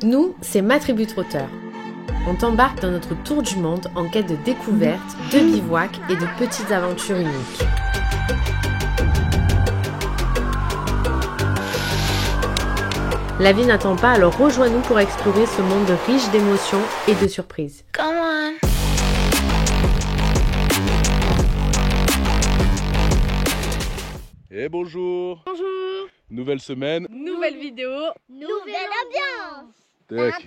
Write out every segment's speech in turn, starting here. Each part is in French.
Nous, c'est Ma Tribu Trotteur. On t'embarque dans notre tour du monde en quête de découvertes, de bivouacs et de petites aventures uniques. La vie n'attend pas, alors rejoins-nous pour explorer ce monde riche d'émotions et de surprises. Come on. Et bonjour. Bonjour. Nouvelle semaine. Nouvelle vidéo. Nouvelle ambiance. Tac.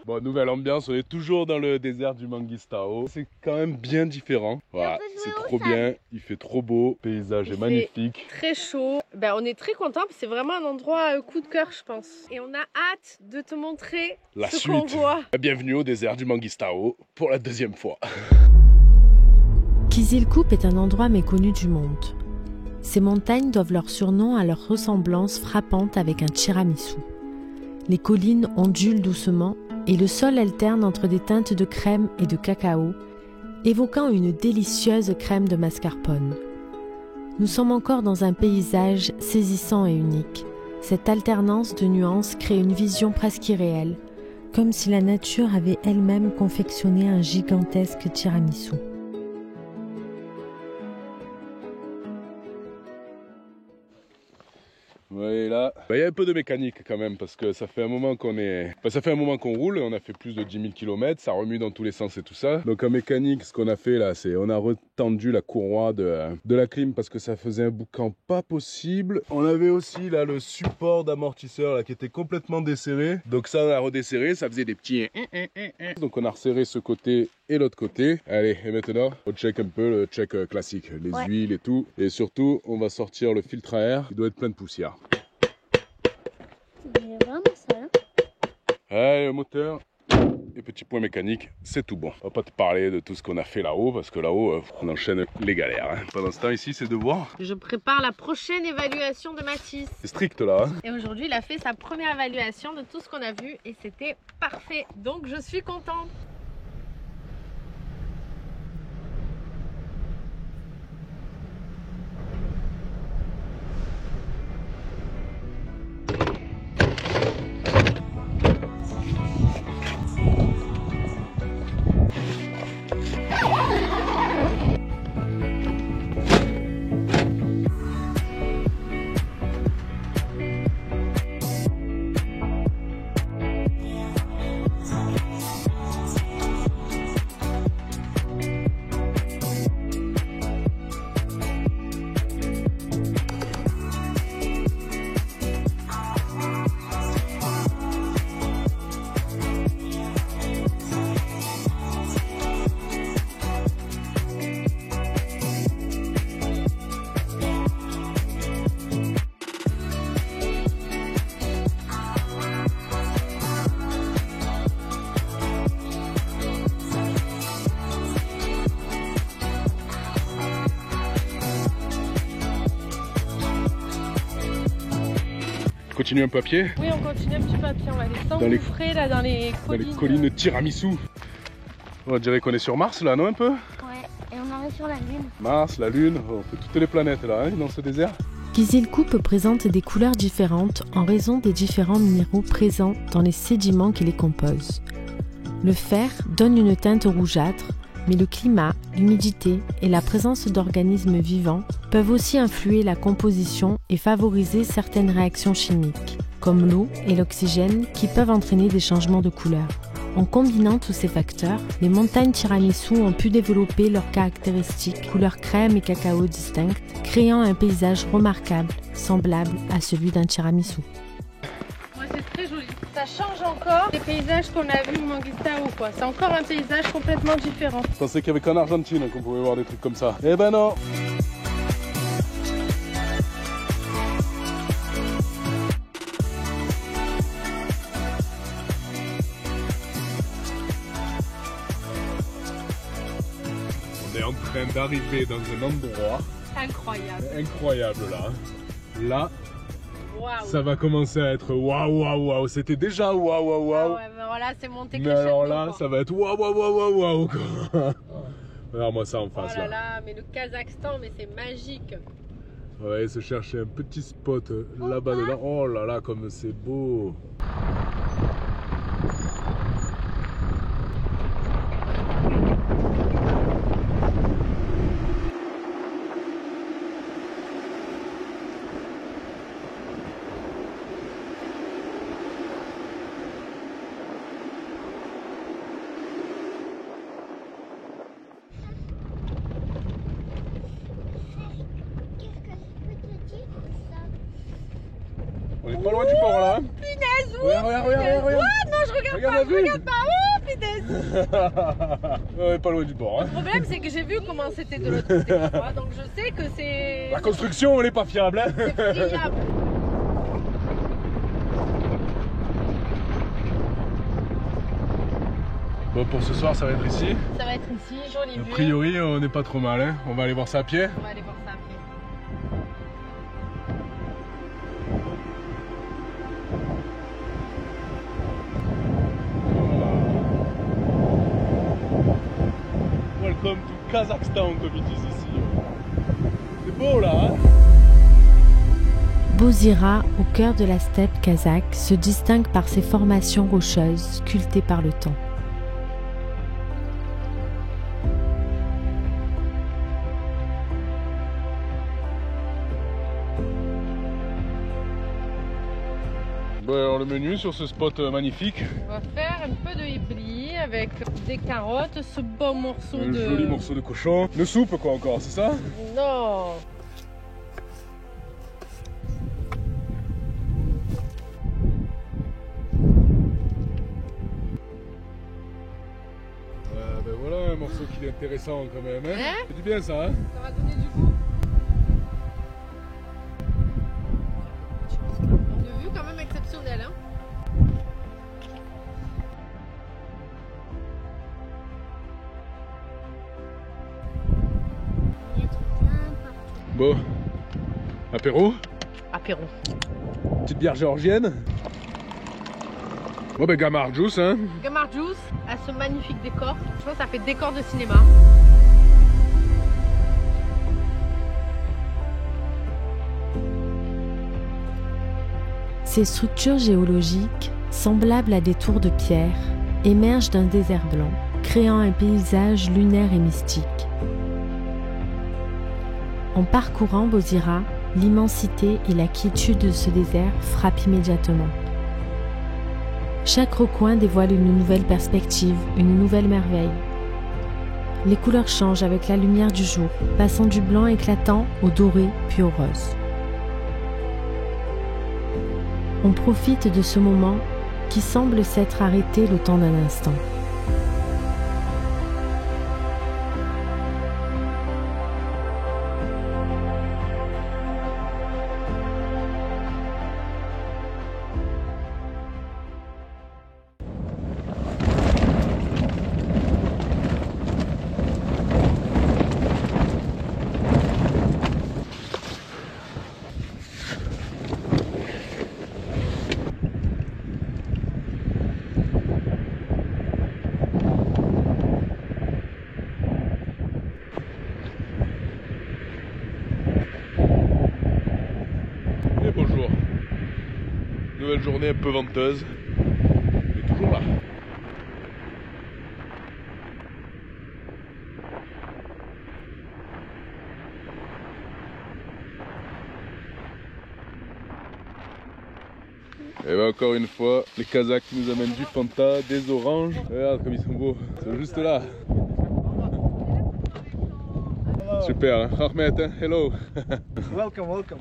Bon, nouvelle ambiance, on est toujours dans le désert du Mangistao. C'est quand même bien différent. Voilà, c'est trop bien, il fait trop beau, le paysage est magnifique. Très chaud. Ben, on est très contents, c'est vraiment un endroit coup de cœur, je pense. Et on a hâte de te montrer La ce qu'on suite. voit. Bienvenue au désert du Mangistao pour la deuxième fois. Kizilkup est un endroit méconnu du monde. Ces montagnes doivent leur surnom à leur ressemblance frappante avec un tiramisu. Les collines ondulent doucement et le sol alterne entre des teintes de crème et de cacao, évoquant une délicieuse crème de mascarpone. Nous sommes encore dans un paysage saisissant et unique. Cette alternance de nuances crée une vision presque irréelle, comme si la nature avait elle-même confectionné un gigantesque tiramisu. Ouais, là, il y a un peu de mécanique quand même parce que ça fait un moment qu'on roule, on a fait plus de 10 000 km, ça remue dans tous les sens et tout ça. Donc en mécanique, ce qu'on a fait là, c'est on a retendu la courroie de la clim parce que ça faisait un boucan pas possible. On avait aussi là le support d'amortisseur là qui était complètement desserré. Donc ça on a redesserré, ça faisait des petits. Donc on a resserré ce côté et l'autre côté. Allez, et maintenant on check un peu le check classique, les huiles et tout. Et surtout, on va sortir le filtre à air, il doit être plein de poussière. C'est vraiment ça. Allez, le moteur et petit point mécanique, c'est tout bon. On va pas te parler de tout ce qu'on a fait là-haut parce que là-haut, on enchaîne les galères. Hein. Pendant ce temps ici, c'est de voir. Je prépare la prochaine évaluation de Mathis. C'est strict là. Hein. Et aujourd'hui, il a fait sa première évaluation de tout ce qu'on a vu et c'était parfait. Donc, je suis contente. Continue un peu à pied. Oui, on continue un petit peu à pied. On va descendre Dans les- frais là dans les collines. Dans les collines Tiramisu. On dirait qu'on est sur Mars là, non un peu? Ouais, et on arrive sur la Lune. Mars, la Lune, on fait toutes les planètes là, hein, dans ce désert. Kizilkup présente des couleurs différentes en raison des différents minéraux présents dans les sédiments qui les composent. Le fer donne une teinte rougeâtre, mais le climat, l'humidité et la présence d'organismes vivants peuvent aussi influer la composition et favoriser certaines réactions chimiques, comme l'eau et l'oxygène qui peuvent entraîner des changements de couleur. En combinant tous ces facteurs, les montagnes Tiramisu ont pu développer leurs caractéristiques couleur crème et cacao distinctes, créant un paysage remarquable, semblable à celui d'un tiramisu. Ouais, c'est très joli. Ça change encore des paysages qu'on a vus au Mangistao, quoi. C'est encore un paysage complètement différent. Je pensais qu'il n'y avait qu'en Argentine qu'on pouvait voir des trucs comme ça. Eh ben non. On est en train d'arriver dans un endroit incroyable là. Là, Waouh. ça va commencer à être waouh waouh waouh. C'était déjà waouh waouh Ah waouh. ouais, mais voilà, c'est monté Mais alors là, ça va être waouh waouh waouh waouh waouh quoi. Regarde-moi ça en Oh face là là. là, mais le Kazakhstan, mais c'est magique. On va aller se chercher un petit spot là-bas dedans. Oh là là, comme c'est beau. Pas loin du bord là. Punaise, Regarde. non, je regarde pas. Oh, punaise. Ouais, pas loin du bord. Hein. Le problème, c'est que j'ai vu comment c'était de l'autre côté, tu vois, donc je sais que c'est... La construction, elle est pas fiable. Hein. C'est friable. Bon, pour ce soir, ça va être ici. Ça va être ici, joli A vue. priori, on n'est pas trop mal. Hein. On va aller voir ça à pied. On va aller voir ça après. Welcome to Kazakhstan, comme ils disent ici. C'est beau là, hein? Bozira, au cœur de la steppe kazakh, se distingue par ses formations rocheuses sculptées par le temps. Bon, alors le menu sur ce spot magnifique. On va faire un peu de hibli avec des carottes, ce bon morceau Un de... joli morceau de cochon. Une soupe quoi encore, c'est ça? Non. Ben voilà un morceau qui est intéressant quand même. Hein? C'est du bien ça. Hein? Ça va donner du goût. Une vue quand même exceptionnelle. Hein? Il y a plein partout. Bon, apéro. Apéro. Petite bière géorgienne. Bon ben Gamar Juice hein. Gamar Juice a ce magnifique décor. Je pense que ça fait décor de cinéma. Ces structures géologiques, semblables à des tours de pierre, émergent d'un désert blanc, créant un paysage lunaire et mystique. En parcourant Bozira, l'immensité et la quiétude de ce désert frappent immédiatement. Chaque recoin dévoile une nouvelle perspective, une nouvelle merveille. Les couleurs changent avec la lumière du jour, passant du blanc éclatant au doré puis au rose. On profite de ce moment qui semble s'être arrêté le temps d'un instant. Bonjour. Nouvelle journée un peu venteuse. Mais toujours là. Et ben encore une fois, les Kazakhs nous amènent du Fanta, des oranges. Regarde comme ils sont beaux. Ils sont juste là. Super, hein? Ahmed, hein? Hello. Welcome.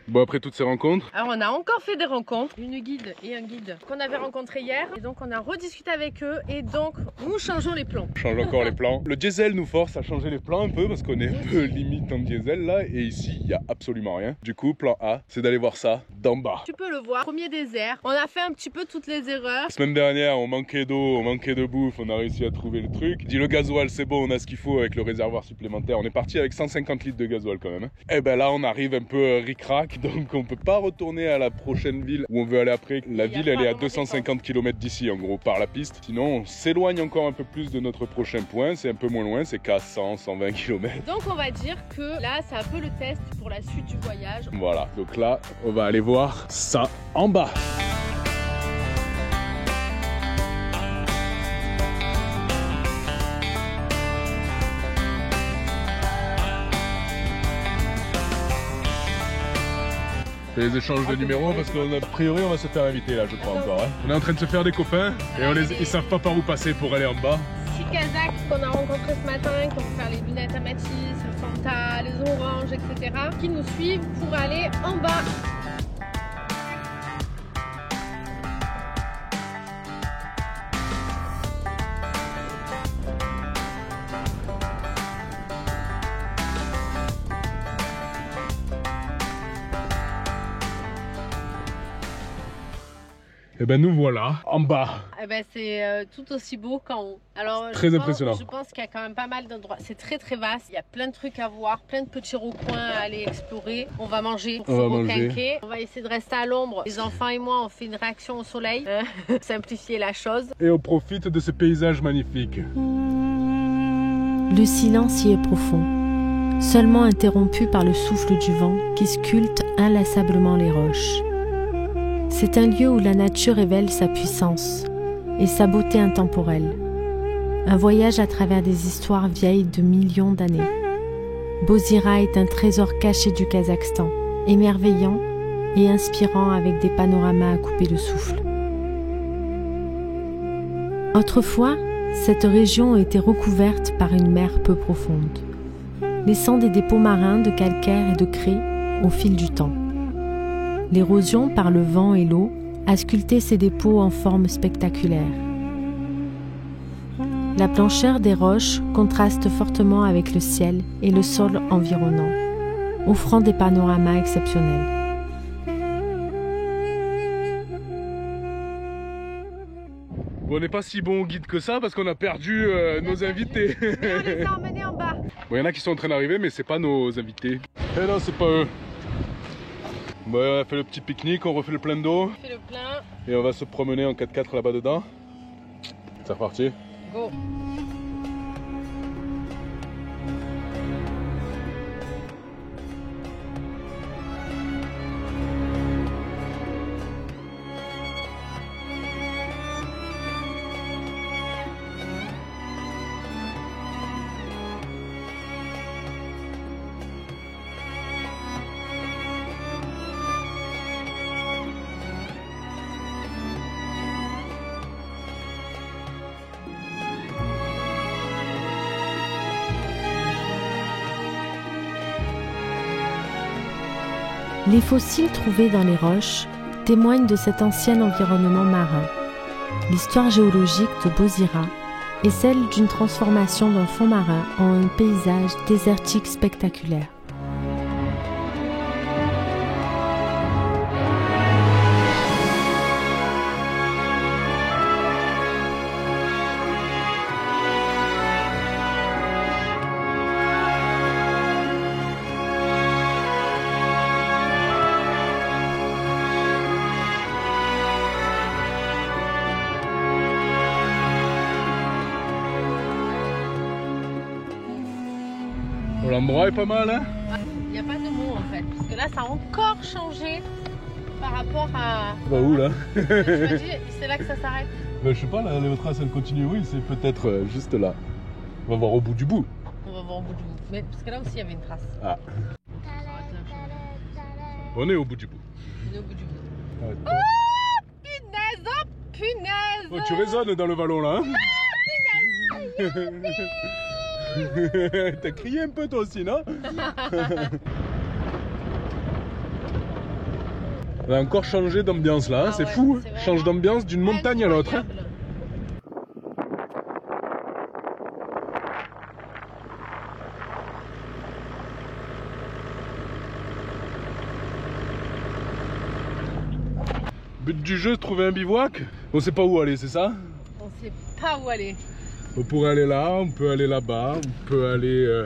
Bon, après toutes ces rencontres, Alors on a encore fait des rencontres, une guide et un guide qu'on avait rencontrés hier. Et donc on a rediscuté avec eux et donc nous changeons les plans. on change encore les plans. Le diesel nous force à changer les plans un peu parce qu'on est un peu limite en diesel là. Et ici, il n'y a absolument rien. Du coup, plan A, c'est d'aller voir ça d'en bas. Tu peux le voir, premier désert. On a fait un petit peu toutes les erreurs. La semaine dernière, on manquait d'eau, on manquait de bouffe, on a réussi à trouver le truc. Dit le gasoil, c'est bon, on a ce qu'il faut avec le réservoir supplémentaire. On est parti avec 150 litres de gasoil quand même. Et ben là, on arrive un peu ric-rac, donc on peut pas retourner à la prochaine ville où on veut aller après. La ville, elle est à 250 km d'ici en gros par la piste. Sinon, on s'éloigne encore un peu plus de notre prochain point. C'est un peu moins loin, c'est qu'à 100, 120 km. Donc on va dire que là, c'est un peu le test pour la suite du voyage. Voilà, donc là, on va aller voir ça en bas. C'est les échanges de numéros parce qu'a priori on va se faire inviter là je crois encore. Hein. On est en train de se faire des copains et ils savent pas par où passer pour aller en bas. 6 Kazakhs qu'on a rencontrés ce matin, qui vont faire les lunettes à Matisse, le Fanta, les oranges, etc. qui nous suivent pour aller en bas. Et ben nous voilà en bas. Eh ben c'est tout aussi beau qu'en haut. Alors très impressionnant. Je pense qu'il y a quand même pas mal d'endroits. C'est très très vaste. Il y a plein de trucs à voir, plein de petits recoins à aller explorer. On va manger, on va essayer de rester à l'ombre. Les enfants et moi, on fait une réaction au soleil, simplifier la chose. Et on profite de ce paysage magnifique. Le silence y est profond, seulement interrompu par le souffle du vent qui sculpte inlassablement les roches. C'est un lieu où la nature révèle sa puissance et sa beauté intemporelle. Un voyage à travers des histoires vieilles de millions d'années. Bozira est un trésor caché du Kazakhstan, émerveillant et inspirant avec des panoramas à couper le souffle. Autrefois, cette région était recouverte par une mer peu profonde, laissant des dépôts marins de calcaire et de craie au fil du temps. L'érosion par le vent et l'eau a sculpté ces dépôts en forme spectaculaire. La blancheur des roches contraste fortement avec le ciel et le sol environnant, offrant des panoramas exceptionnels. Bon, on n'est pas si bon au guide que ça parce qu'on a perdu nos invités. Mais on les a emmenés en bas. Bon, il y en a qui sont en train d'arriver, mais c'est pas nos invités. Eh non, c'est pas eux. Bon, on a fait le petit pique-nique, on refait le plein d'eau. On fait le plein. Et on va se promener en 4x4 là-bas dedans. C'est reparti. Go. Les fossiles trouvés dans les roches témoignent de cet ancien environnement marin. L'histoire géologique de Bozira est celle d'une transformation d'un fond marin en un paysage désertique spectaculaire. L'endroit est pas mal, hein? Il n'y a pas de mots en fait, parce que là ça a encore changé par rapport à... Bah où là? Tu m'as dit, c'est là que ça s'arrête. Bah, je sais pas, là, les traces elles continuent, oui, c'est peut-être juste là. On va voir au bout du bout. On va voir au bout du bout. Mais parce que là aussi il y avait une trace. Ah. On est au bout du bout. On est au bout du bout. Ouais, Oh punaise! Oh punaise! oh, tu résonnes dans le vallon là, hein? T'as crié un peu toi aussi, non? On a encore changé d'ambiance là, hein, c'est ouais, fou, c'est change d'ambiance d'une montagne à l'autre. Hein. But du jeu, trouver un bivouac. On sait pas où aller, c'est ça? On sait pas où aller. On pourrait aller là, on peut aller là-bas, on peut aller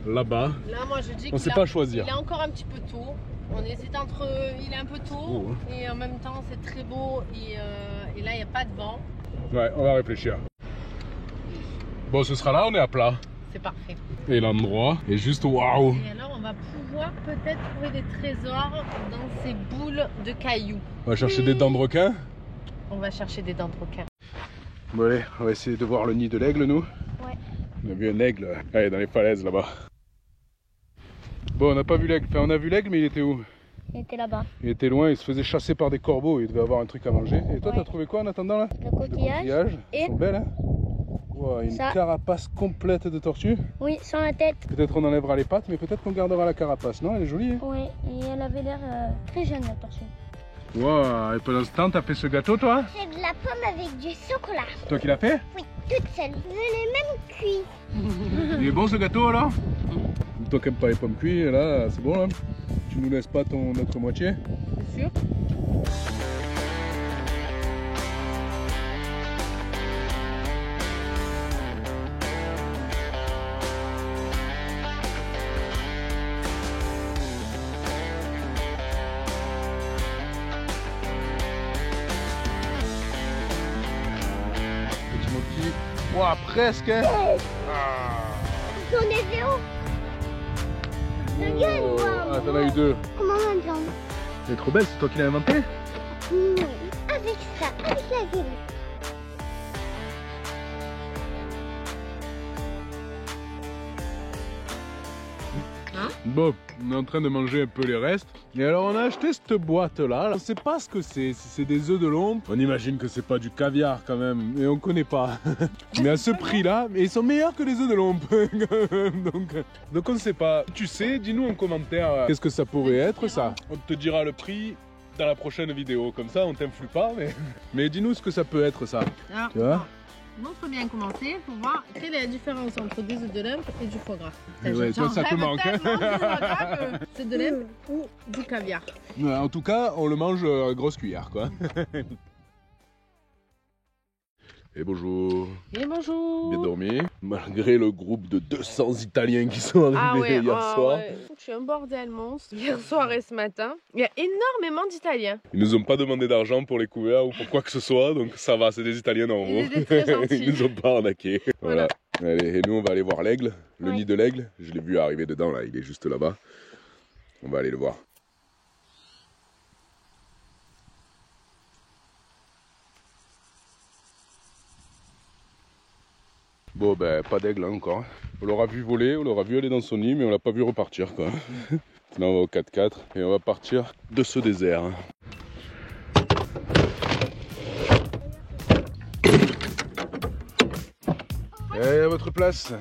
là-bas. Là, moi je dis on sait pas choisir. Il est encore un petit peu tôt. On hésite entre. Il est un peu tôt et en même temps c'est très beau et là il n'y a pas de vent. Ouais, on va réfléchir. Bon, ce sera là, on est à plat. C'est parfait. Et l'endroit est juste waouh. Et alors on va pouvoir peut-être trouver des trésors dans ces boules de cailloux. On va chercher des dents de requin. On va chercher des dents de requin. Bon allez, on va essayer de voir le nid de l'aigle nous. Ouais. On a vu un aigle, allez, dans les falaises là-bas. Bon, on n'a pas vu l'aigle, enfin on a vu l'aigle mais il était où? Il était là-bas. Il était loin, il se faisait chasser par des corbeaux, il devait avoir un truc à manger. Et toi Ouais. t'as trouvé quoi en attendant là? Le coquillage. Ils Et sont belles hein? Wow, une Ça. carapace complète de tortue. Oui, sans la tête. Peut-être on enlèvera les pattes, mais peut-être qu'on gardera la carapace. Non, elle est jolie. Hein. Oui, et elle avait l'air très jeune, la tortue. Wow, et pendant ce temps, t'as fait ce gâteau, toi? C'est de la pomme avec du chocolat. Toi qui l'as fait? Oui, toute seule. Je l'ai même cuit. Il est bon ce gâteau alors? Toi qui n'aimes pas les pommes cuites, là, c'est bon là? Tu nous laisses pas ton autre moitié? C'est sûr. Petit motif. Wow, presque hein? J'en ai zéro. Regarde, Oh. moi. Ah, t'en as eu deux. Comment maintenant? C'est trop belle, c'est toi qui l'as inventé? Non, avec ça, avec la zéro. Bon, on est en train de manger un peu les restes. Et alors on a acheté cette boîte là. On sait pas ce que c'est. Si c'est des œufs de lompe. On imagine que c'est pas du caviar quand même. Mais on connaît pas. Mais à ce prix là, ils sont meilleurs que les œufs de lompe. donc on ne sait pas. Tu sais, dis-nous en commentaire qu'est-ce que ça pourrait être ça. On te dira le prix dans la prochaine vidéo. Comme ça on t'influe pas. Mais dis-nous ce que ça peut être ça. Alors, Tu vois? montre bien comment c'est pour voir quelle est la différence entre des œufs de lump et du foie gras. Ouais, toi, ça te manque, hein. C'est de lump ou du caviar. Ouais, en tout cas, on le mange à grosse cuillère quoi. Et bonjour. Et bonjour. Bien dormi. Malgré le groupe de 200 Italiens qui sont arrivés hier soir. Ouais. Je suis un bordel monstre. Hier soir et ce matin, il y a énormément d'Italiens. Ils nous ont pas demandé d'argent pour les couverts ou pour quoi que ce soit, donc ça va, c'est des Italiens normaux. Ils étaient très gentils. Ils nous ont pas arnaqué. Voilà. Voilà. Allez, et nous on va aller voir l'aigle, le Oui. nid de l'aigle. Je l'ai vu arriver dedans là, il est juste là-bas. On va aller le voir. Bon ben pas d'aigle hein, encore. On l'aura vu voler, on l'aura vu aller dans son nid, mais on l'a pas vu repartir quoi. Maintenant on va au 4x4 et on va partir de ce désert. Et à votre place.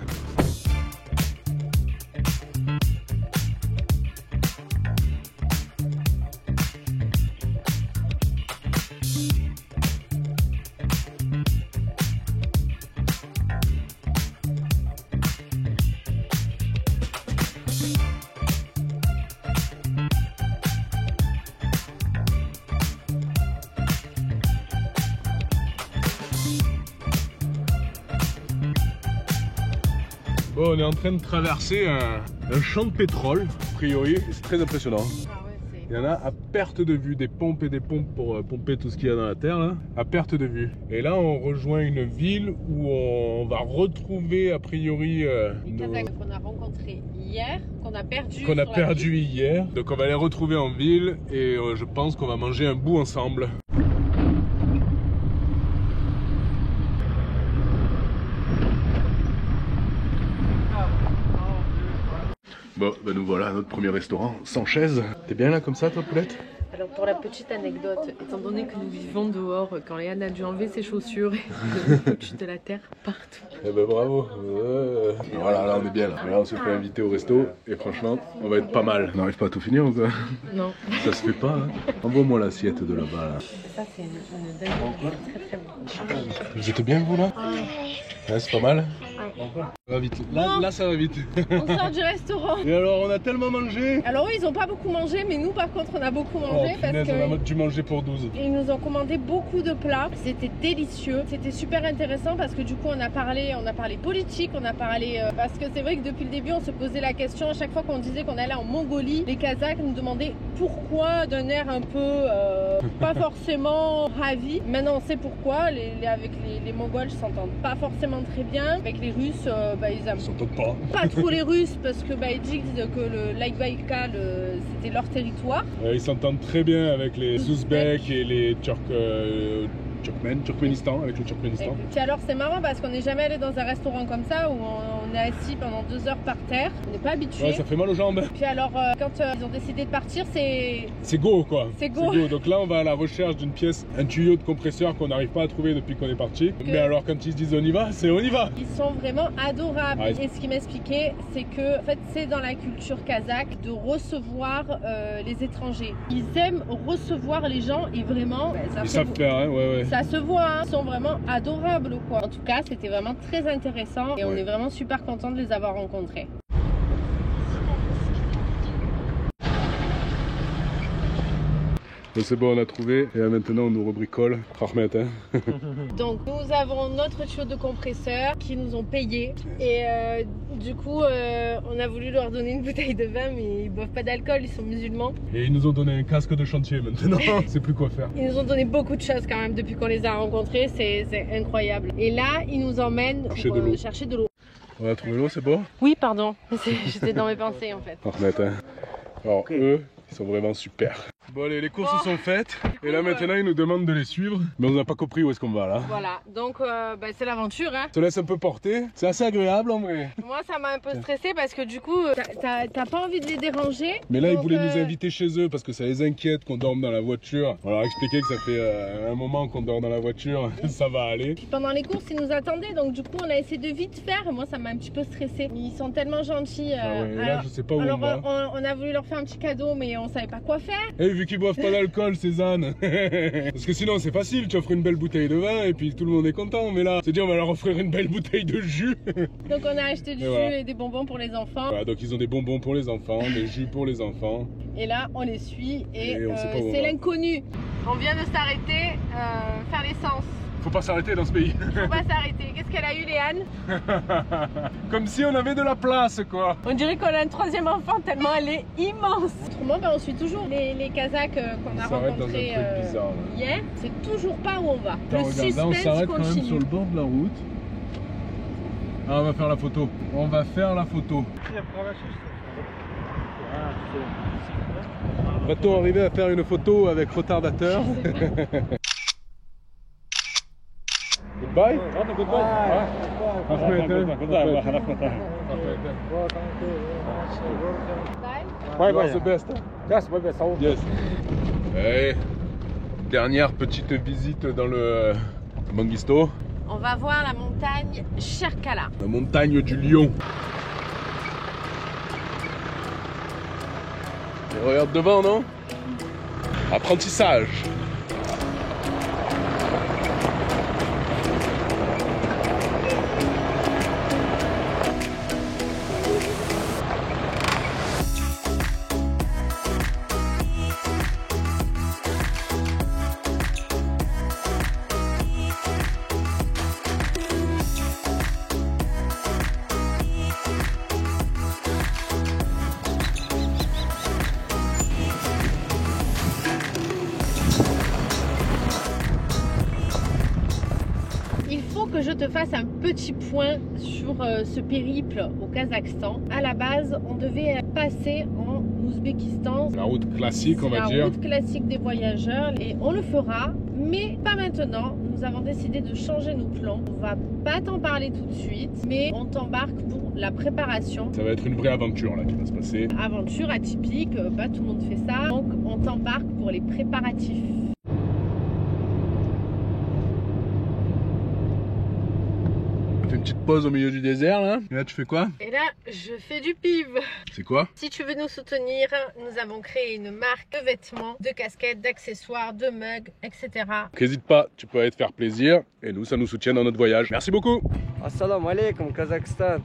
Bon, on est en train de traverser un champ de pétrole, a priori, c'est très impressionnant. Ah ouais, c'est... Il y en a à perte de vue, des pompes et des pompes pour pomper tout ce qu'il y a dans la terre, là, à perte de vue. Et là, on rejoint une ville où on va retrouver, a priori, Une Kazakh qu'on a rencontré hier, qu'on a perdu. qu'on a sur la perdu piste. hier. Donc on va les retrouver en ville et je pense qu'on va manger un bout ensemble. Bon, ben nous voilà à notre premier restaurant, sans chaise. T'es bien là comme ça, toi, poulette? Alors pour la petite anecdote, étant donné que nous vivons dehors, quand Léane a dû enlever ses chaussures et foutu de la terre partout. Eh ben bravo. Voilà, là on est bien là. Là on se fait inviter au resto et franchement, on va être pas mal. On n'arrive pas à tout finir ou quoi? Non. Ça se fait pas, hein. Envoie-moi l'assiette de là-bas là. Ça c'est une dingue, très très bon. Vous êtes bien vous là? Ouais, c'est pas mal? Ça va vite. Là ça va vite. On sort du restaurant. Et alors on a tellement mangé. Alors eux ils ont pas beaucoup mangé, mais nous par contre on a beaucoup Oh mangé parce punaise, on a que dû manger pour 12. ils nous ont commandé beaucoup de plats. C'était délicieux, c'était super intéressant parce que du coup on a parlé politique, on a parlé parce que c'est vrai que depuis le début on se posait la question à chaque fois qu'on disait qu'on allait en Mongolie, les Kazakhs nous demandaient pourquoi d'un air un peu pas forcément ravi. Maintenant on sait pourquoi. Avec les Mongols s'entendent pas forcément très bien. Avec les Russes, ils aiment s'entendent pas. pas trop les Russes parce que ils disent que le Lac Baïkal c'était leur territoire. Ils s'entendent très bien avec les Ouzbeks et les Turkménistan, avec le Turkménistan. Et puis alors c'est marrant parce qu'on n'est jamais allé dans un restaurant comme ça où on est assis pendant 2 heures par terre. On n'est pas habitué. Ouais, ça fait mal aux jambes. Puis alors, quand ils ont décidé de partir, c'est go quoi. C'est go. Donc là, on va à la recherche d'une pièce, un tuyau de compresseur qu'on n'arrive pas à trouver depuis qu'on est parti. Mais alors, quand ils se disent on y va, c'est on y va. Ils sont vraiment adorables. Ouais. Et ce qu'ils m'expliquaient, c'est que en fait, c'est dans la culture kazakh de recevoir les étrangers. Ils aiment recevoir les gens et vraiment, Ils savent faire, hein, ouais. Ça se voit, hein. Ils sont vraiment adorables quoi. En tout cas, c'était vraiment très intéressant et on est vraiment super content de les avoir rencontrés. Donc c'est bon, on a trouvé et là, maintenant on nous rebricole. Rahmet, hein. Donc nous avons notre tuyau de compresseur qui nous ont payé et du coup on a voulu leur donner une bouteille de vin mais ils boivent pas d'alcool, ils sont musulmans. Et ils nous ont donné un casque de chantier maintenant, on sait plus quoi faire. Ils nous ont donné beaucoup de choses quand même depuis qu'on les a rencontrés, c'est incroyable. Et là ils nous emmènent pour chercher de l'eau. On a trouvé l'eau, c'est bon? Oui pardon, j'étais dans mes pensées en fait. Rahmet, hein. Alors eux, ils sont vraiment super. Bon allez, les courses sont faites et là maintenant ils nous demandent de les suivre, mais on n'a pas compris où est-ce qu'on va là. Voilà, donc c'est l'aventure hein. On te laisse un peu porter, c'est assez agréable en vrai. Moi ça m'a un peu stressé parce que du coup t'as pas envie de les déranger. Mais là ils voulaient nous inviter chez eux parce que ça les inquiète qu'on dorme dans la voiture. On leur a expliqué que ça fait un moment qu'on dort dans la voiture, ça va aller. Puis pendant les courses ils nous attendaient donc du coup on a essayé de vite faire et moi ça m'a un petit peu stressé. Ils sont tellement gentils. Là je sais pas où on va. On a voulu leur faire un petit cadeau mais on savait pas quoi faire. Et vu qu'ils boivent pas d'alcool, Cézanne. Parce que sinon c'est facile, tu offres une belle bouteille de vin et puis tout le monde est content. Mais là, c'est dire on va leur offrir une belle bouteille de jus. Donc on a acheté du jus et des bonbons pour les enfants. Voilà, donc ils ont des bonbons pour les enfants, des jus pour les enfants. Et là on les suit et c'est l'inconnu. On vient de s'arrêter faire l'essence. Faut pas s'arrêter dans ce pays. Faut pas s'arrêter. Qu'est-ce qu'elle a eu Léane? Comme si on avait de la place quoi. On dirait qu'on a un 3e enfant tellement elle est immense. Autrement on suit toujours les Kazakhs qu'on a rencontrés hier. C'est toujours pas où on va. Le suspense on s'arrête quand même sur le bord de la route. Ah, on va faire la photo. On va faire la photo. Va-t-on arriver à faire une photo avec retardateur? Goodbye. Bye. The best. Yes. Et dernière petite visite dans le Manguisto. On va voir la montagne Cherkala. La montagne du lion. Et regarde devant, non? Apprentissage. Que je te fasse un petit point sur ce périple au Kazakhstan. À la base, on devait passer en Ouzbékistan. La route classique, on va dire. La route classique des voyageurs et on le fera, mais pas maintenant. Nous avons décidé de changer nos plans. On va pas t'en parler tout de suite, mais on t'embarque pour la préparation. Ça va être une vraie aventure là qui va se passer. Aventure atypique, pas tout le monde fait ça. Donc on t'embarque pour les préparatifs. Une petite pause au milieu du désert là. Et là tu fais quoi? Et là je fais du piv. C'est quoi? Si tu veux nous soutenir, nous avons créé une marque de vêtements, de casquettes, d'accessoires, de mugs, etc. N'hésite pas, tu peux aller te faire plaisir et nous ça nous soutient dans notre voyage. Merci beaucoup. Assalamu alaikum Kazakhstan.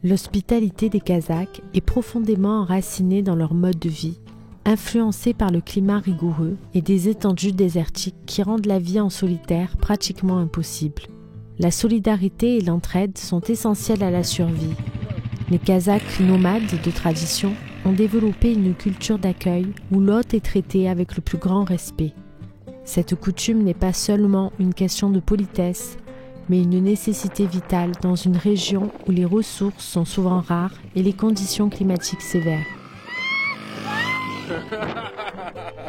L'hospitalité des Kazakhs est profondément enracinée dans leur mode de vie, influencée par le climat rigoureux et des étendues désertiques qui rendent la vie en solitaire pratiquement impossible. La solidarité et l'entraide sont essentielles à la survie. Les Kazakhs nomades de tradition ont développé une culture d'accueil où l'hôte est traité avec le plus grand respect. Cette coutume n'est pas seulement une question de politesse, mais une nécessité vitale dans une région où les ressources sont souvent rares et les conditions climatiques sévères.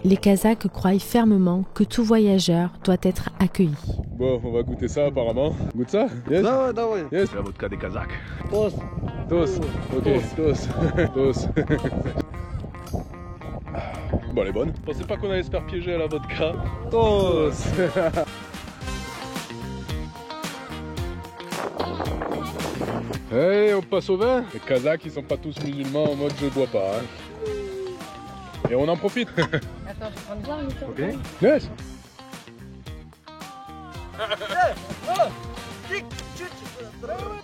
Les Kazakhs croient fermement que tout voyageur doit être accueilli. Bon, on va goûter ça apparemment. Goûte ça? Yes? Давай. Yes. La vodka des Kazakhs. Prost. Tos. Ok, tos. Tos. Bon, elle est bonne. Je pensais pas qu'on allait se faire piéger à la vodka. Tos. Allez, on passe au vin. Les Kazakhs, ils sont pas tous musulmans en mode je bois pas. Hein. Et on en profite. Attends, je vais prendre voir le Ok. Yes.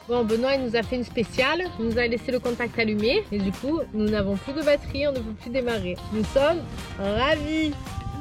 Bon, Benoît il nous a fait une spéciale, il nous a laissé le contact allumé et du coup nous n'avons plus de batterie, on ne peut plus démarrer. Nous sommes ravis.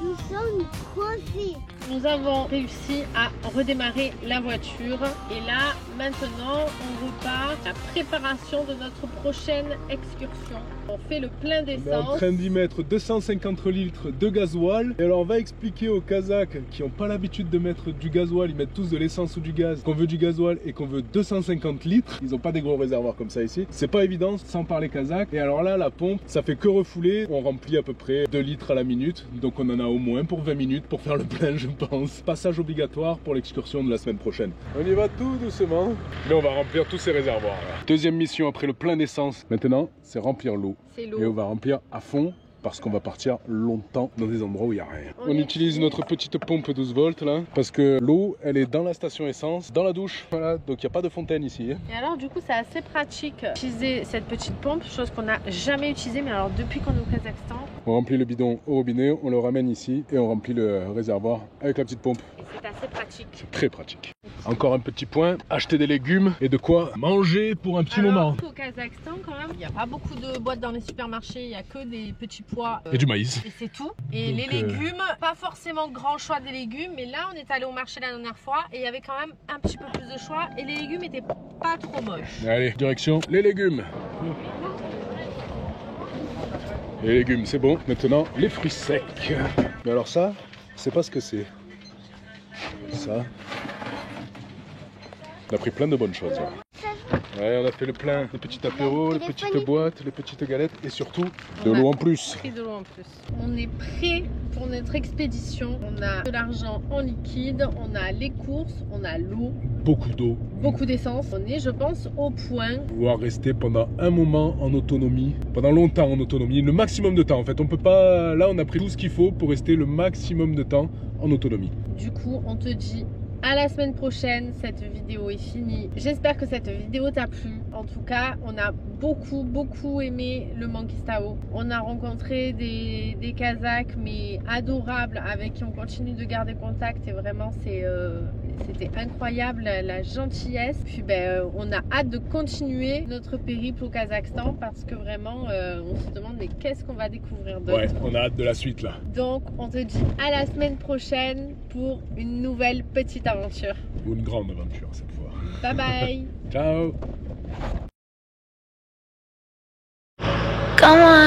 Nous sommes coincés. Nous avons réussi à redémarrer la voiture et là maintenant on repart à la préparation de notre prochaine excursion. On fait le plein On est en d'essence. train d'y mettre 250 litres de gasoil. Et alors on va expliquer aux Kazakhs qui n'ont pas l'habitude de mettre du gasoil, ils mettent tous de l'essence ou du gaz, qu'on veut du gasoil et qu'on veut 250 litres. Ils n'ont pas des gros réservoirs comme ça ici. C'est pas évident sans parler kazakh. Et alors là la pompe, ça fait que refouler. On remplit à peu près 2 litres à la minute. Donc on en a au moins pour 20 minutes pour faire le plein je pense. Passage obligatoire pour l'excursion de la semaine prochaine. On y va tout doucement. Mais on va remplir tous ces réservoirs là. Deuxième mission après le plein d'essence. Maintenant c'est remplir l'eau. C'est l'eau. Et on va remplir à fond parce qu'on va partir longtemps dans des endroits où il n'y a rien. On utilise notre petite pompe 12 volts là parce que l'eau elle est dans la station essence, dans la douche. Voilà, donc il n'y a pas de fontaine ici. Et alors du coup c'est assez pratique d'utiliser cette petite pompe, chose qu'on n'a jamais utilisée mais alors depuis qu'on est au Kazakhstan. On remplit le bidon au robinet, on le ramène ici et on remplit le réservoir avec la petite pompe. Et c'est assez pratique. C'est très pratique. Encore un petit point, acheter des légumes et de quoi manger pour un petit moment. Au Kazakhstan quand même, il n'y a pas beaucoup de boîtes dans les supermarchés, il n'y a que des petits pois. Et du maïs. Et c'est tout. Et donc, les légumes, pas forcément grand choix des légumes, mais là on est allé au marché la dernière fois et il y avait quand même un petit peu plus de choix et les légumes étaient pas trop moches. Allez, direction les légumes. Les légumes, c'est bon. Maintenant, les fruits secs. Mais alors ça, c'est pas ce que c'est. Ça. On a pris plein de bonnes choses. Là. Ouais, on a fait le plein, les petits apéros, les petites boîtes, les petites galettes et surtout de l'eau en plus. Pris de l'eau en plus. On est prêt pour notre expédition. On a de l'argent en liquide, on a les courses, on a l'eau, Beaucoup d'eau. beaucoup d'essence. On est, je pense, au point. Pouvoir rester pendant un moment en autonomie, pendant longtemps en autonomie, le maximum de temps en fait. On peut pas. Là, on a pris tout ce qu'il faut pour rester le maximum de temps en autonomie. Du coup, on te dit à la semaine prochaine, cette vidéo est finie. J'espère que cette vidéo t'a plu. En tout cas, on a beaucoup aimé le Mangistao. On a rencontré des Kazakhs, mais adorables, avec qui on continue de garder contact. Et vraiment, c'était incroyable la gentillesse. Puis on a hâte de continuer notre périple au Kazakhstan parce que vraiment, on se demande mais qu'est-ce qu'on va découvrir d'autre. Ouais, on a hâte de la suite là. Donc, on te dit à la semaine prochaine pour une nouvelle petite aventure. Ou une grande aventure cette fois. Bye bye. Ciao. Come on.